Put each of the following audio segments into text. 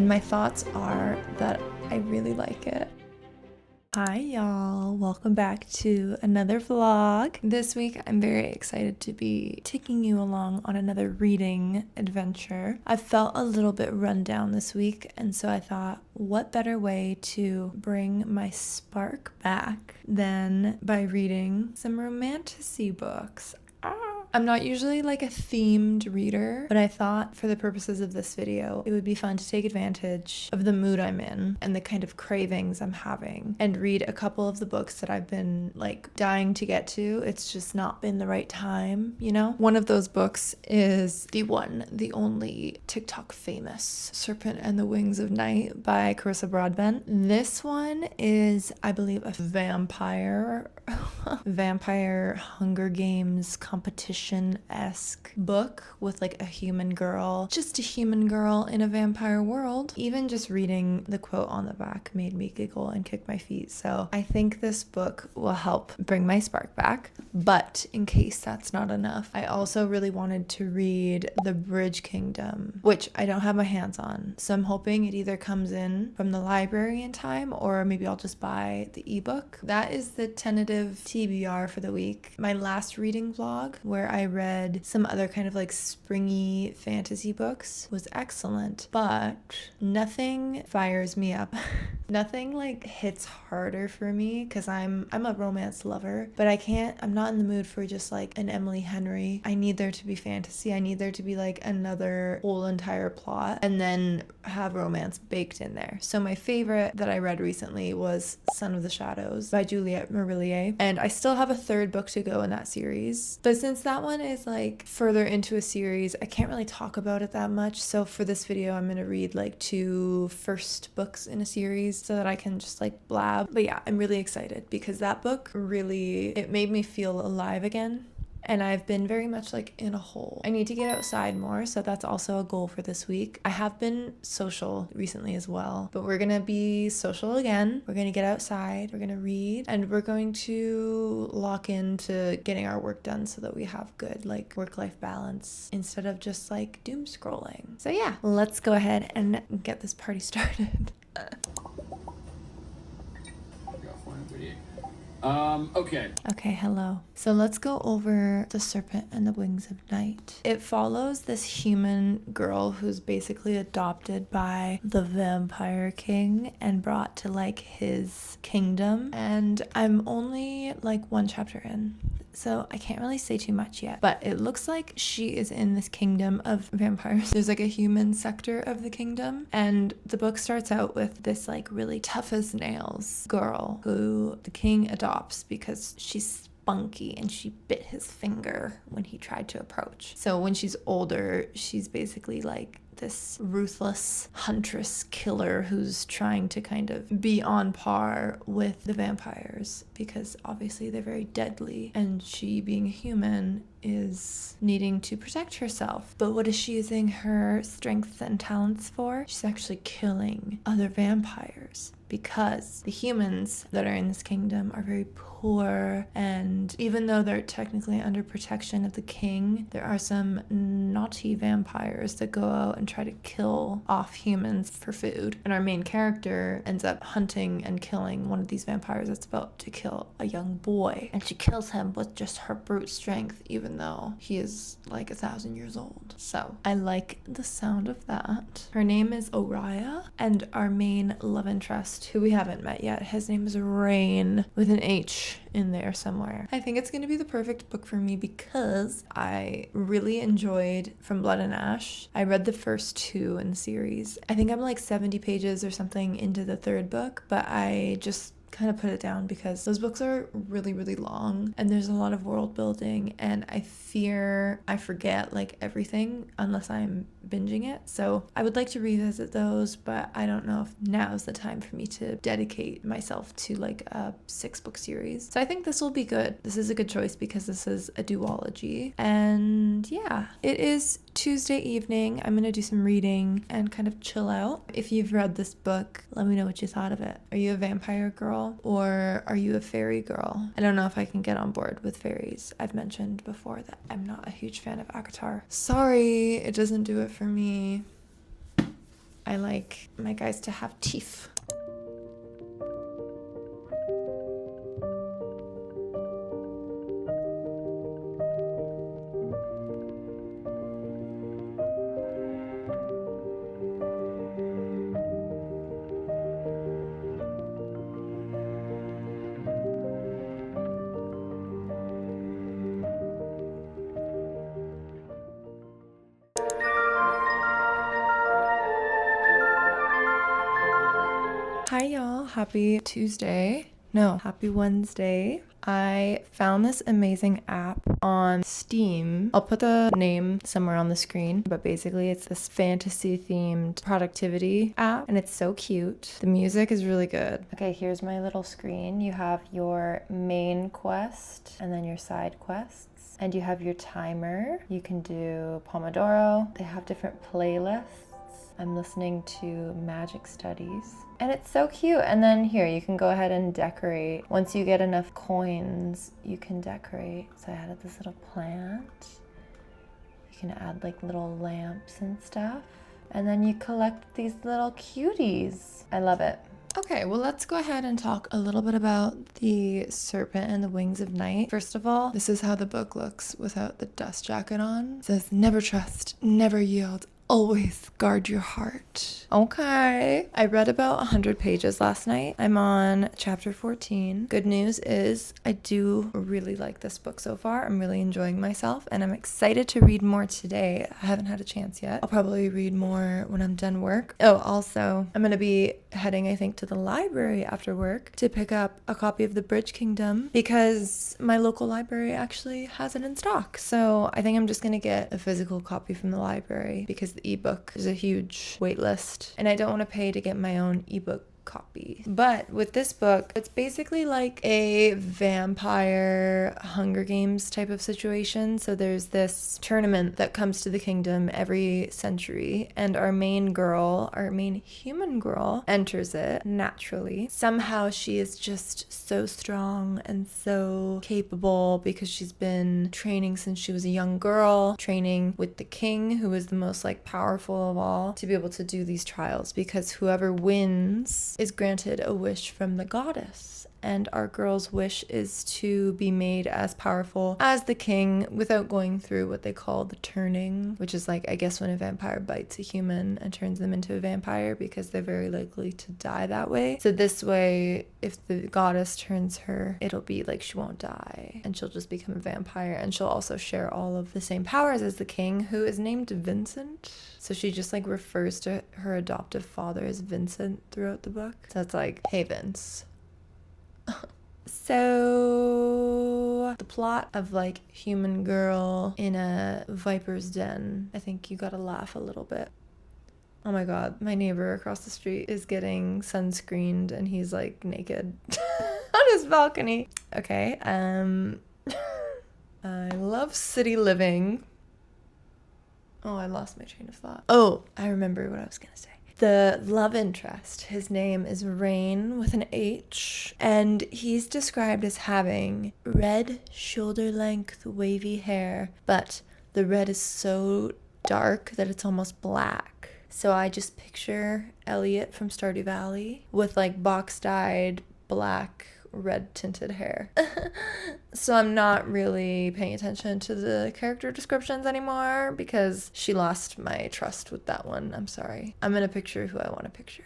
and my thoughts are that I really like it. Hi y'all, welcome back to another vlog. This week I'm very excited to be taking you along on another reading adventure. I felt a little bit run down this week, and so I thought, what better way to bring my spark back than by reading some romantasy books. I'm not usually like a themed reader, but I thought for the purposes of this video, it would be fun to take advantage of the mood I'm in and the kind of cravings I'm having and read a couple of the books that I've been like dying to get to. It's just not been the right time, you know? One of those books is the one, the only TikTok famous Serpent and the Wings of Night by Carissa Broadbent. This one is, I believe, a vampire Hunger Games competition-esque book with like a human girl, just a human girl in a vampire world. Even just reading the quote on the back made me giggle and kick my feet. So I think this book will help bring my spark back. But in case that's not enough, I also really wanted to read The Bridge Kingdom, which I don't have my hands on. So I'm hoping it either comes in from the library in time, or maybe I'll just buy the ebook. That is the tentative TBR for the week. My last reading vlog, where I read some other kind of like springy fantasy books, was excellent, but nothing fires me up. Nothing like hits harder for me, because I'm a romance lover, but I'm not in the mood for just like an Emily Henry. I need there to be fantasy. I need there to be like another whole entire plot and then have romance baked in there. So my favorite that I read recently was Son of the Shadows by Juliette Marillier, and I still have a third book to go in that series. But since that one is like further into a series, I can't really talk about it that much. So for this video, I'm gonna read like 2 first books in a series so that I can just like blab. But yeah, I'm really excited because that book really, it made me feel alive again. And I've been very much like in a hole. I need to get outside more, so that's also a goal for this week. I have been social recently as well, but we're gonna be social again. We're gonna get outside, we're gonna read, and we're going to lock into getting our work done so that we have good like work-life balance instead of just like doom scrolling. So yeah, let's go ahead and get this party started. Okay, hello. So let's go over The Serpent and the Wings of Night. It follows this human girl who's basically adopted by the vampire king and brought to like his kingdom. And I'm only like 1 chapter in, so I can't really say too much yet, but it looks like she is in this kingdom of vampires. There's like a human sector of the kingdom, and the book starts out with this like really tough as nails girl who the king adopts because she's spunky and she bit his finger when he tried to approach. So when she's older, she's basically like this ruthless huntress killer who's trying to kind of be on par with the vampires because obviously they're very deadly, and she, being a human, is needing to protect herself. But what is she using her strengths and talents for? She's actually killing other vampires because the humans that are in this kingdom are very poor, and even though they're technically under protection of the king, there are some naughty vampires that go out and try to kill off humans for food. And our main character ends up hunting and killing one of these vampires that's about to kill a young boy, and she kills him with just her brute strength, even though he is like 1,000 years old. So I like the sound of that. Her name is Oriah, and our main love interest, who we haven't met yet, his name is Rain with an H in there somewhere. I think it's going to be the perfect book for me because I really enjoyed From Blood and Ash. I read the first 2 in the series. I think I'm like 70 pages or something into the 3rd book, but I just kind of put it down because those books are really, really long and there's a lot of world building, and I fear I forget like everything unless I'm binging it. So I would like to revisit those, but I don't know if now is the time for me to dedicate myself to like a 6-book series. So I think this will be good. This is a good choice because this is a duology. And yeah, it is Tuesday evening. I'm gonna do some reading and kind of chill out. If you've read this book, let me know what you thought of it. Are you a vampire girl or are you a fairy girl? I don't know if I can get on board with fairies. I've mentioned before that I'm not a huge fan of ACOTAR. Sorry, it doesn't do it for me. I like my guys to have teeth. Hi y'all, happy Tuesday. No, happy Wednesday. I found this amazing app on Steam. I'll put the name somewhere on the screen, but basically it's this fantasy themed productivity app and it's so cute. The music is really good. Okay, here's my little screen. You have your main quest and then your side quests, and you have your timer. You can do Pomodoro. They have different playlists. I'm listening to Magic Studies. And it's so cute. And then here, you can go ahead and decorate. Once you get enough coins, you can decorate. So I added this little plant. You can add like little lamps and stuff. And then you collect these little cuties. I love it. Okay, well, let's go ahead and talk a little bit about the Serpent and the Wings of Night. First of all, this is how the book looks without the dust jacket on. It says, never trust, never yield, always guard your heart. Okay. I read about 100 pages last night. I'm on chapter 14. Good news is I do really like this book so far. I'm really enjoying myself and I'm excited to read more today. I haven't had a chance yet. I'll probably read more when I'm done work. Oh, also, I'm going to be heading, I think, to the library after work to pick up a copy of The Bridge Kingdom because my local library actually has it in stock. So I think I'm just going to get a physical copy from the library because the ebook is a huge wait list and I don't want to pay to get my own ebook copy. But with this book, it's basically like a vampire Hunger Games type of situation. So there's this tournament that comes to the kingdom every century, and our main human girl, enters it naturally. Somehow she is just so strong and so capable because she's been training since she was a young girl, training with the king, who is the most like powerful of all, to be able to do these trials, because whoever wins is granted a wish from the goddess. And our girl's wish is to be made as powerful as the king without going through what they call the turning, which is like, I guess, when a vampire bites a human and turns them into a vampire, because they're very likely to die that way. So this way, if the goddess turns her, it'll be like she won't die and she'll just become a vampire, and she'll also share all of the same powers as the king, who is named Vincent. So she just like refers to her adoptive father as Vincent throughout the book. So it's like, hey Vince. So the plot of like human girl in a viper's den, I think you gotta laugh a little bit. Oh my god, my neighbor across the street is getting sunscreened and he's like naked on his balcony. Okay, I love city living. Oh, I lost my train of thought. Oh, I remember what I was gonna say. The love interest, his name is Rain with an H, and he's described as having red shoulder-length wavy hair, but the red is so dark that it's almost black. So I just picture Elliot from Stardew Valley with like box-dyed black red tinted hair. So I'm not really paying attention to the character descriptions anymore because she lost my trust with that one. I'm sorry. I'm gonna picture who I want to picture.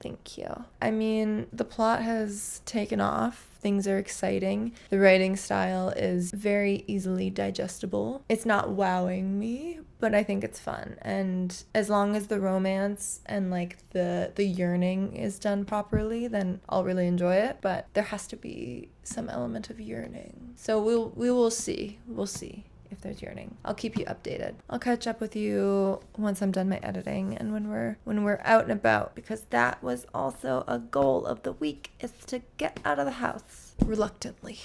Thank you. I mean, the plot has taken off. Things are exciting. The writing style is very easily digestible. It's not wowing me, but I think it's fun. And as long as the romance and like the yearning is done properly, then I'll really enjoy it. But there has to be some element of yearning. So we will see. We'll see if there's yearning. I'll keep you updated. I'll catch up with you once I'm done my editing and when we're out and about, because that was also a goal of the week, is to get out of the house reluctantly.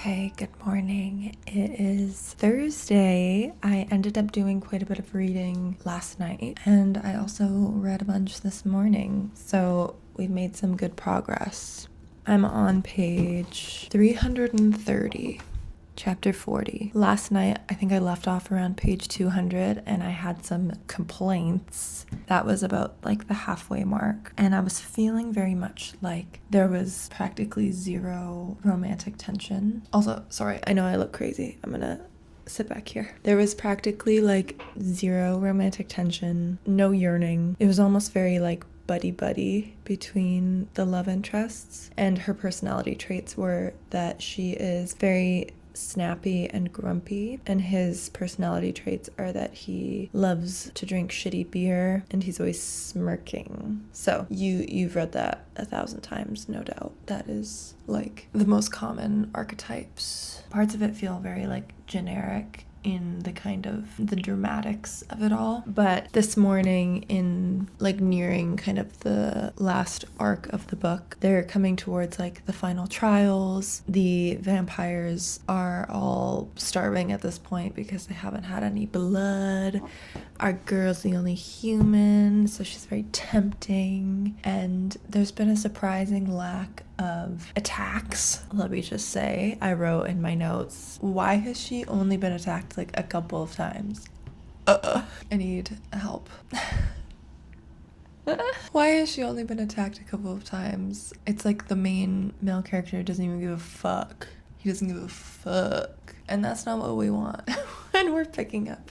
Okay, good morning. It is Thursday. I ended up doing quite a bit of reading last night, and I also read a bunch this morning, so we've made some good progress. I'm on page 330. Chapter 40. Last night, I think I left off around page 200 and I had some complaints. That was about like the halfway mark. And I was feeling very much like there was practically zero romantic tension. Also, sorry, I know I look crazy. I'm gonna sit back here. There was practically like zero romantic tension, no yearning. It was almost very like buddy between the love interests. And her personality traits were that she is very snappy and grumpy, and his personality traits are that he loves to drink shitty beer and he's always smirking. So you've read that 1,000 times, no doubt. That is like the most common archetypes. Parts of it feel very like generic in the kind of the dramatics of it all, but this morning, in like nearing kind of the last arc of the book, they're coming towards like the final trials. The vampires are all starving at this point because they haven't had any blood. Our girl's the only human, so she's very tempting, and there's been a surprising lack of attacks. Let me just say, I wrote in my notes, why has she only been attacked like a couple of times? I need help. Why has she only been attacked a couple of times? It's like the main male character doesn't even give a fuck. He doesn't give a fuck. And that's not what we want when we're picking up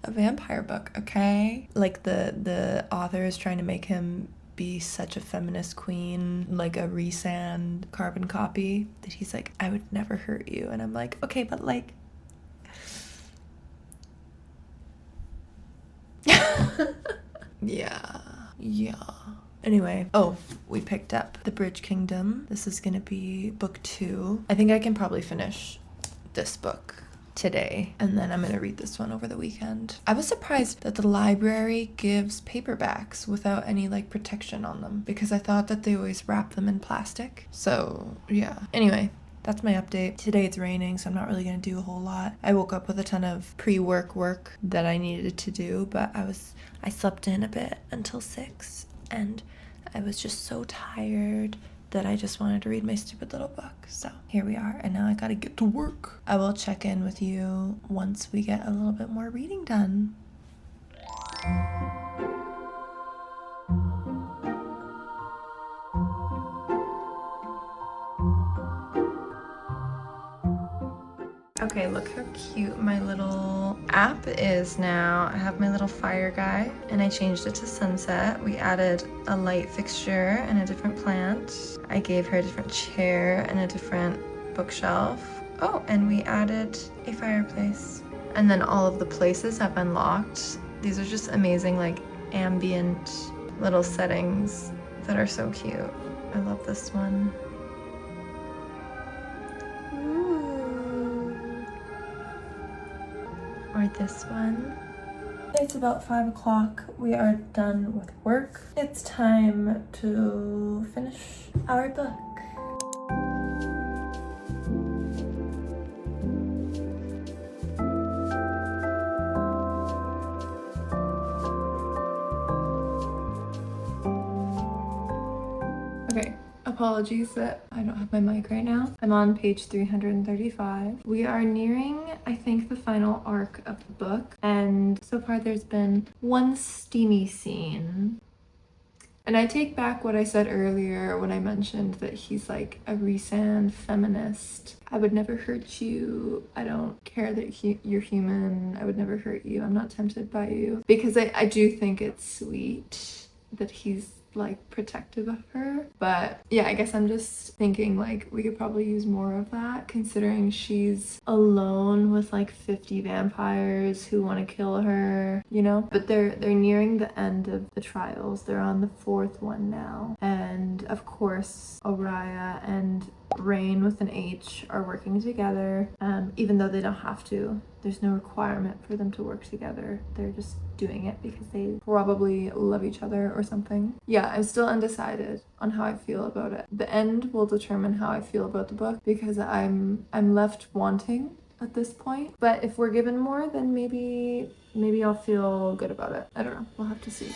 a vampire book, okay? Like the author is trying to make him be such a feminist queen, like a resand carbon copy, that he's like, I would never hurt you. And I'm like, okay, but like yeah. Anyway, we picked up The Bridge Kingdom. This is gonna be book 2. I think I can probably finish this book today, and then I'm gonna read this one over the weekend. I was surprised that the library gives paperbacks without any like protection on them, because I thought that they always wrap them in plastic. So yeah, anyway, that's my update. Today it's raining, so I'm not really gonna do a whole lot. I woke up with a ton of pre-work that I needed to do, but I slept in a bit until 6, and I was just so tired that I just wanted to read my stupid little book. So here we are, and now I gotta get to work. I will check in with you once we get a little bit more reading done. Okay, look how cute my little app is now. I have my little fire guy, and I changed it to sunset. We added a light fixture and a different plant. I gave her a different chair and a different bookshelf. Oh, and we added a fireplace. And then all of the places have been locked. These are just amazing, like, ambient little settings that are so cute. I love this one. Or this one. It's about 5 o'clock. We are done with work. It's time to finish our book. Okay. Apologies that I don't have my mic right now. I'm on page 335. We are nearing, I think, the final arc of the book, and so far there's been one steamy scene. And I take back what I said earlier when I mentioned that he's like a resand feminist. I would never hurt you. I don't care that you're human. I would never hurt you. I'm not tempted by you. Because I do think it's sweet that he's like protective of her, but yeah, I guess I'm just thinking like we could probably use more of that, considering she's alone with like 50 vampires who want to kill her, you know. But they're nearing the end of the trials. They're on the 4th one now, and of course Oriah and Rain with an H are working together, even though they don't have to. There's no requirement for them to work together. They're just doing it because they probably love each other or something. Yeah, I'm still undecided on how I feel about it. The end will determine how I feel about the book, because I'm left wanting at this point. But if we're given more, then maybe I'll feel good about it. I don't know. We'll have to see.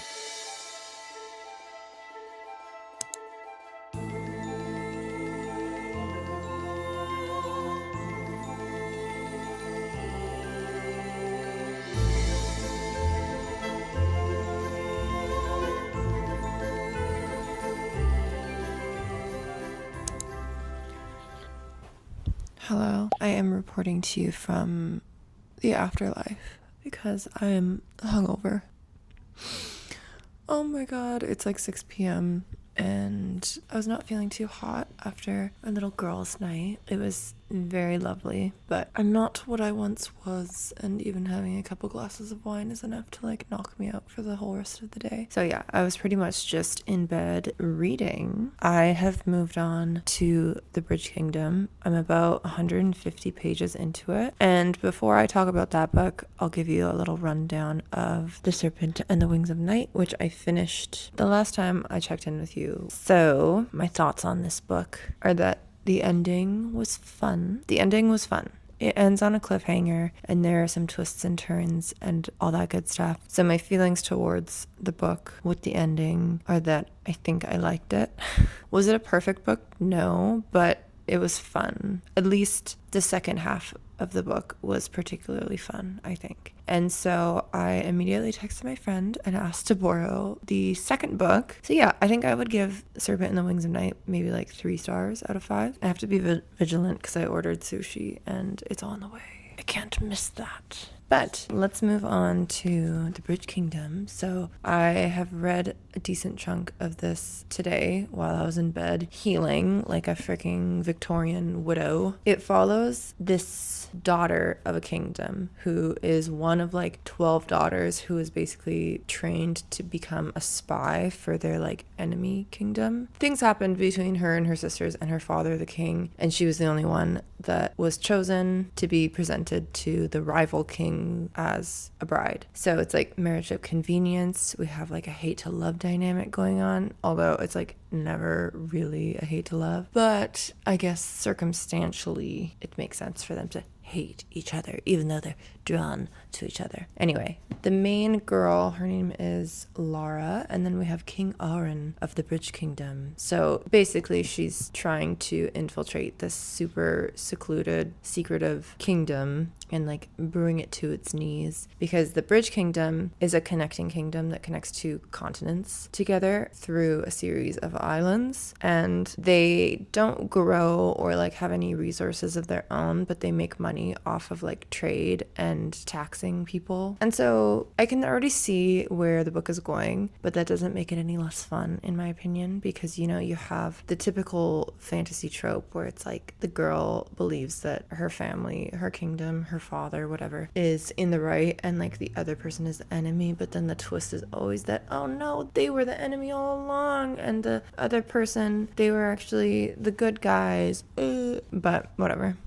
Hello, I am reporting to you from the afterlife because I am hungover. Oh my god, it's like 6 p.m. and I was not feeling too hot after a little girls' night. It was very lovely, but I'm not what I once was, and even having a couple glasses of wine is enough to like knock me out for the whole rest of the day. So yeah, I was pretty much just in bed reading. I have moved on to The Bridge Kingdom. I'm about 150 pages into it, and before I talk about that book, I'll give you a little rundown of The Serpent and the Wings of Night, which I finished the last time I checked in with you. So my thoughts on this book are that the ending was fun. It ends on a cliffhanger, and there are some twists and turns and all that good stuff. So my feelings towards the book with the ending are that I think I liked it. Was it a perfect book? No, but it was fun. At least the second half of the book was particularly fun, I think. And so I immediately texted my friend and asked to borrow the second book. So yeah, I think I would give Serpent and the Wings of Night maybe like 3 stars out of 5. I have to be vigilant because I ordered sushi and it's on the way. I can't miss that. But let's move on to The Bridge Kingdom. So I have read a decent chunk of this today while I was in bed healing like a freaking Victorian widow. It follows this daughter of a kingdom who is one of like 12 daughters who is basically trained to become a spy for their like enemy kingdom. Things happened between her and her sisters and her father, the king, and she was the only one that was chosen to be presented to the rival king as a bride. So it's like marriage of convenience. We have like a hate to love dynamic going on, although it's like never really a hate to love, but I guess circumstantially it makes sense for them to hate each other even though they're drawn to each other. Anyway, the main girl, her name is Lara, and then we have King Aron of the Bridge Kingdom. So basically she's trying to infiltrate this super secluded, secretive kingdom and like bring it to its knees, because the Bridge Kingdom is a connecting kingdom that connects 2 continents together through a series of islands, and they don't grow or like have any resources of their own, but they make money off of like trade and taxing people. And so I can already see where the book is going, but that doesn't make it any less fun in my opinion, because you know, you have the typical fantasy trope where it's like the girl believes that her family, her kingdom, her father, whatever, is in the right and like the other person is the enemy, but then the twist is always that, oh no, they were the enemy all along and the other person, they were actually the good guys. But whatever.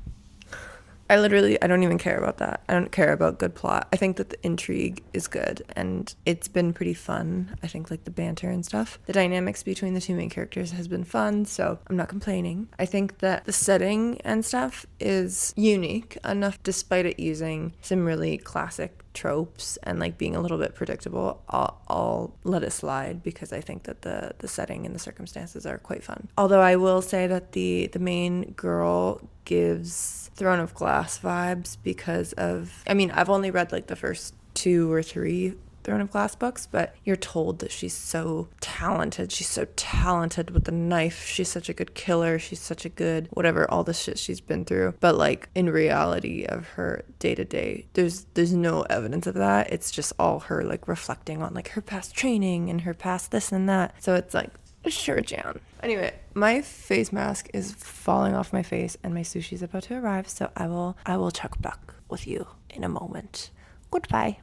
I don't even care about that. I don't care about good plot. I think that the intrigue is good and it's been pretty fun. I think like the banter and stuff, the dynamics between the 2 main characters has been fun, so I'm not complaining. I think that the setting and stuff is unique enough, despite it using some really classic tropes and like being a little bit predictable. I'll let it slide because I think that the setting and the circumstances are quite fun. Although I will say that the main girl gives Throne of Glass vibes because of, I mean, I've only read like the first 2 or 3 Throne of Glass books, but you're told that she's so talented. She's so talented with the knife. She's such a good killer. She's such a good whatever, all the shit she's been through. But like in reality of her day to day, there's no evidence of that. It's just all her like reflecting on like her past training and her past this and that. So it's like, sure, Jan. Anyway, my face mask is falling off my face and my sushi's about to arrive, so I will check back with you in a moment. Goodbye.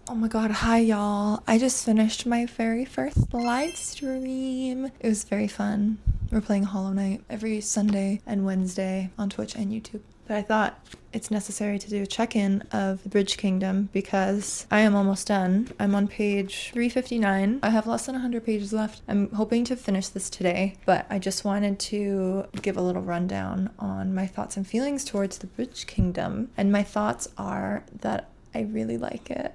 Oh my god, hi y'all. I just finished my very first live stream. It was very fun. We're playing Hollow Knight every Sunday and Wednesday on Twitch and YouTube. But I thought it's necessary to do a check-in of the Bridge Kingdom because I am almost done. I'm on page 359. I have less than 100 pages left. I'm hoping to finish this today, but I just wanted to give a little rundown on my thoughts and feelings towards the Bridge Kingdom. And my thoughts are that I really like it.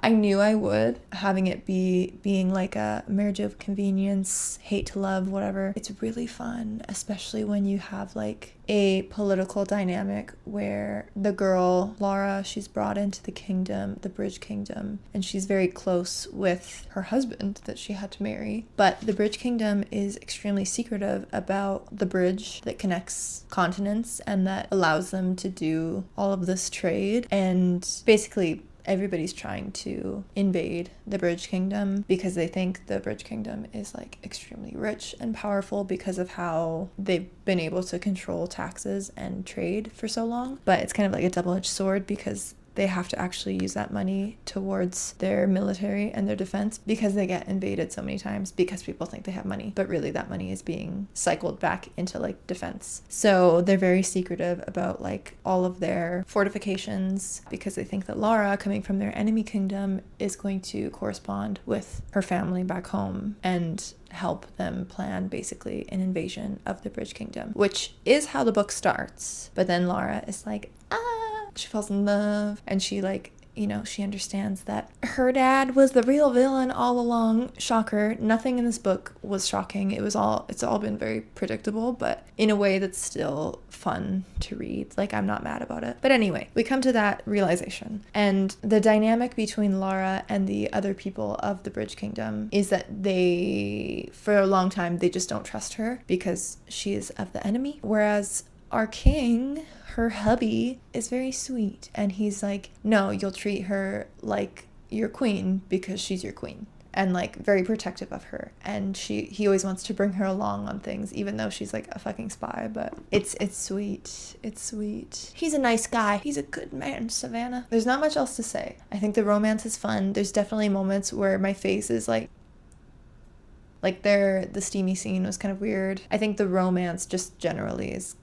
I knew I would, having it being like a marriage of convenience, hate to love, whatever. It's really fun, especially when you have like a political dynamic where the girl, Laura, she's brought into the kingdom, the Bridge Kingdom, and she's very close with her husband that she had to marry. But the Bridge Kingdom is extremely secretive about the bridge that connects continents and that allows them to do all of this trade. And basically, everybody's trying to invade the Bridge Kingdom because they think the Bridge Kingdom is like extremely rich and powerful because of how they've been able to control taxes and trade for so long. But it's kind of like a double-edged sword because they have to actually use that money towards their military and their defense because they get invaded so many times because people think they have money, but really that money is being cycled back into like defense. So they're very secretive about like all of their fortifications because they think that Laura, coming from their enemy kingdom, is going to correspond with her family back home and help them plan basically an invasion of the Bridge Kingdom, which is how the book starts. But then Laura is like, she falls in love and she like, you know, she understands that her dad was the real villain all along. Shocker. Nothing in this book was shocking. It's all been very predictable, but in a way that's still fun to read. Like, I'm not mad about it. But anyway, we come to that realization. And the dynamic between Laura and the other people of the Bridge Kingdom is that for a long time, they just don't trust her because she is of the enemy. Whereas our king, her hubby, is very sweet. And he's like, no, you'll treat her like your queen because she's your queen. And like very protective of her. And he always wants to bring her along on things, even though she's like a fucking spy. But it's sweet. It's sweet. He's a nice guy. He's a good man, Savannah. There's not much else to say. I think the romance is fun. There's definitely moments where my face is like the steamy scene was kind of weird. I think the romance just generally is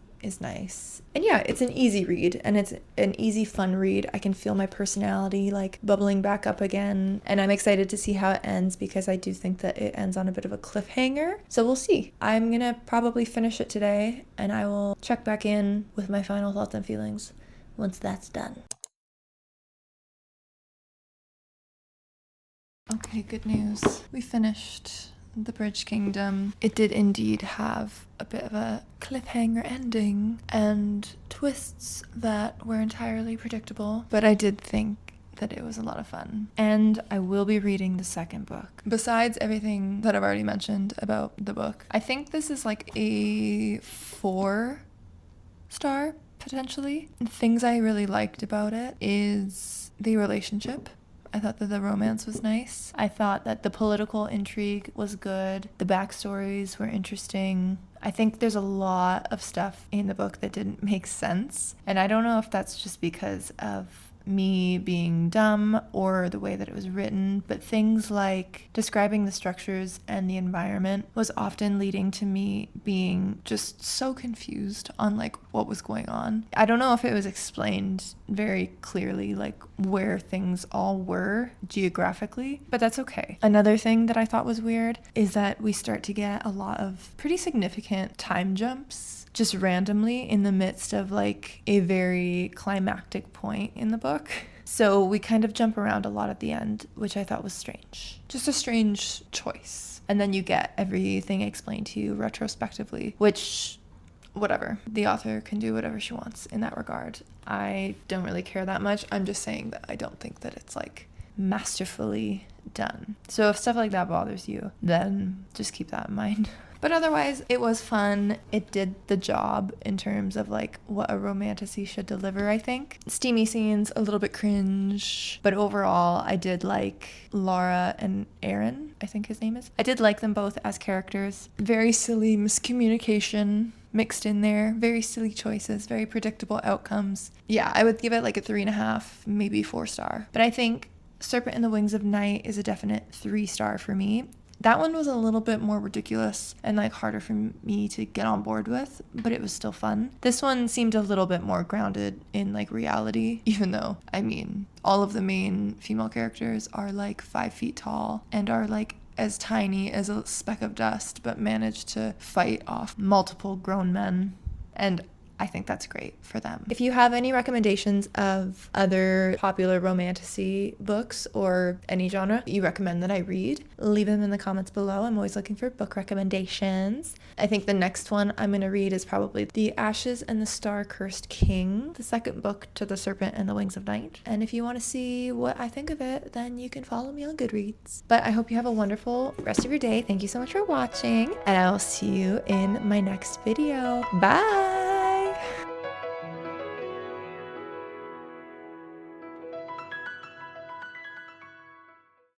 nice. And yeah, it's an easy read and it's an easy, fun read. I can feel my personality like bubbling back up again. And I'm excited to see how it ends because I do think that it ends on a bit of a cliffhanger. So we'll see. I'm gonna probably finish it today and I will check back in with my final thoughts and feelings once that's done. Okay, good news. We finished the Bridge Kingdom. It did indeed have a bit of a cliffhanger ending and twists that were entirely predictable, but I did think that it was a lot of fun. And I will be reading the second book. Besides everything that I've already mentioned about the book, I think this is like a 4-star, potentially. Things I really liked about it is the relationship. I thought that the romance was nice. I thought that the political intrigue was good. The backstories were interesting. I think there's a lot of stuff in the book that didn't make sense. And I don't know if that's just because of me being dumb or the way that it was written, but things like describing the structures and the environment was often leading to me being just so confused on like what was going on. I don't know if it was explained very clearly like where things all were geographically, but that's okay. Another thing that I thought was weird is that we start to get a lot of pretty significant time jumps just randomly in the midst of like a very climactic point in the book. So we kind of jump around a lot at the end, which I thought was strange. Just a strange choice. And then you get everything explained to you retrospectively, which, whatever. The author can do whatever she wants in that regard. I don't really care that much. I'm just saying that I don't think that it's like masterfully done. So if stuff like that bothers you, then just keep that in mind. But otherwise, it was fun. It did the job in terms of like what a romantasy should deliver, I think. Steamy scenes, a little bit cringe. But overall, I did like Laura and Aaron, I think his name is. I did like them both as characters. Very silly miscommunication mixed in there. Very silly choices, very predictable outcomes. Yeah, I would give it like a 3.5, maybe 4-star. But I think Serpent in the Wings of Night is a definite 3-star for me. That one was a little bit more ridiculous and like harder for me to get on board with, but it was still fun. This one seemed a little bit more grounded in like reality, even though, I mean, all of the main female characters are like 5 feet tall and are like as tiny as a speck of dust, but manage to fight off multiple grown men. And I think that's great for them. If you have any recommendations of other popular romantasy books or any genre you recommend that I read, leave them in the comments below. I'm always looking for book recommendations. I think the next one I'm going to read is probably The Ashes and the Star-Cursed King, the second book to The Serpent and the Wings of Night. And if you want to see what I think of it, then you can follow me on Goodreads. But I hope you have a wonderful rest of your day. Thank you so much for watching, and I will see you in my next video. Bye!